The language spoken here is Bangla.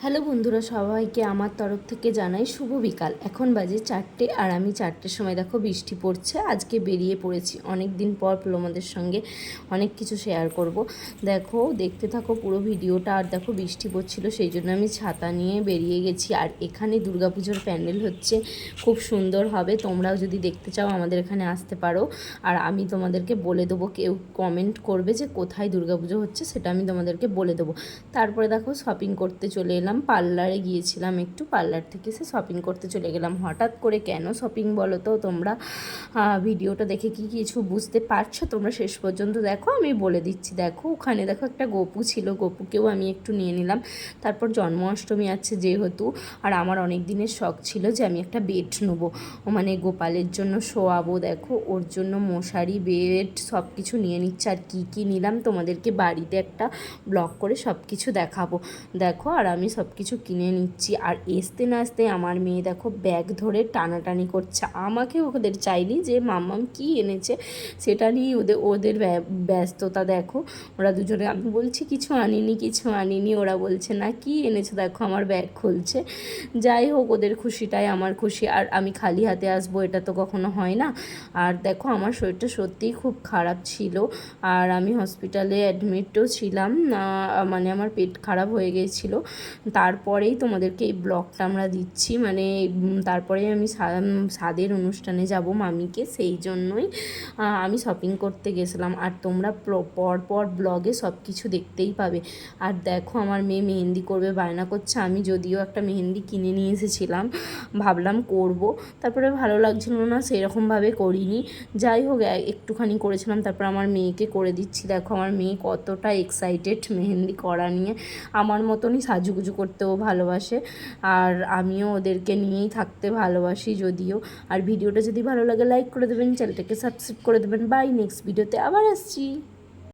হ্যালো বন্ধুরা, সবাইকে আমার তরফ থেকে জানাই শুভ বিকাল। এখন বাজে 4টে আর আমি 4টের সময় দেখো বৃষ্টি পড়ছে। আজকে বেরিয়ে পড়েছি অনেক দিন পর তোমাদের সঙ্গে অনেক কিছু শেয়ার করব। দেখো, দেখতে থাকো পুরো ভিডিওটা। আর দেখো বৃষ্টি পড়ছিল, সেই জন্য আমি ছাতা নিয়ে বেরিয়ে গেছি। আর এখানে দুর্গাপুজোর প্যান্ডেল হচ্ছে, খুব সুন্দর হবে। তোমরাও যদি দেখতে চাও আমাদের এখানে আসতে পারো। আর আমি তোমাদেরকে বলে দেবো, কেউ কমেন্ট করবে যে কোথায় দুর্গাপুজো হচ্ছে, সেটা আমি তোমাদেরকে বলে দেবো। তারপরে দেখো শপিং করতে চলে এলাম। পার্লারে গিয়েছিলাম, একটু পার্লার থেকে এসে শপিং করতে চলে গেলাম। হঠাৎ করে কেন শপিং বলো তো তোমরা? ভিডিওটা দেখে কি কিছু বুঝতে পারছো? তোমরা শেষ পর্যন্ত দেখো, আমি বলে দিচ্ছি। দেখো ওখানে দেখো একটা গপু ছিল, গপুকেও আমি একটু নিয়ে নিলাম। তারপর জন্মাষ্টমী আছে যেহেতু, আর আমার অনেক দিনের শখ ছিল যে আমি একটা বেড নেবো, মানে গোপালের জন্য শোয়াবো। দেখো ওর জন্য মশারি, বেড সব কিছু নিয়ে নিচ্ছে। আর কী কী নিলাম তোমাদেরকে বাড়িতে একটা ব্লগ করে সব কিছু দেখাবো। দেখো, আর আমি সব কিছু কিনে নিচ্ছি। আর আসতে না আসতে আমার মেয়ে দেখো ব্যাগ ধরে টানাটানি করছে আমাকে। ওদের চাইলি যে মাম্মাম কি এনেছে সেটা নিয়ে ওদের ব্যস্ততা। দেখো ওরা দুজনে, আমি বলছি কিছু আনিনি কিছু আনিনি, ওরা বলছে না কি এনেছে। দেখো আমার ব্যাগ খুলছে। যাই হোক, ওদের খুশিটাই আমার খুশি। আর আমি খালি হাতে আসবো এটা তো কখনো হয় না। আর দেখো আমার শরীরটা সত্যিই খুব খারাপ ছিল, আর আমি হসপিটালে অ্যাডমিটও ছিলাম। মানে আমার পেট খারাপ হয়ে গিয়েছিল। তারপরেই তোমাদেরকে এই ব্লগটা আমরা দিচ্ছি। মানে তারপরে আমি স্বাদের অনুষ্ঠানে যাব মামিকে, সেই জন্যই আমি শপিং করতে গেছিলাম। আর তোমরা পর ব্লগে সব কিছু দেখতেই পাবে। আর দেখো আমার মেয়ে মেহেন্দি করবে বায়না করছে। আমি যদিও একটা মেহেন্দি কিনে নিয়ে এসেছিলাম, ভাবলাম করব, তারপরে ভালো লাগছিল না, সেরকমভাবে করিনি। যাই হোক, একটুখানি করেছিলাম, তারপর আমার মেয়েকে করে দিচ্ছি। দেখো আমার মেয়ে কতটা এক্সাইটেড মেহেন্দি করা নিয়ে। আমার মতনই সাজুগুজু করতেও ভালোবাসে, আর আমিও ওদেরকে নিয়েই থাকতে ভালোবাসি যদিও। আর ভিডিওটা যদি ভালো লাগে লাইক করে দেবেন, চ্যানেলটাকে সাবস্ক্রাইব করে দেবেন। বাই, নেক্সট ভিডিওতে আবার আসছি।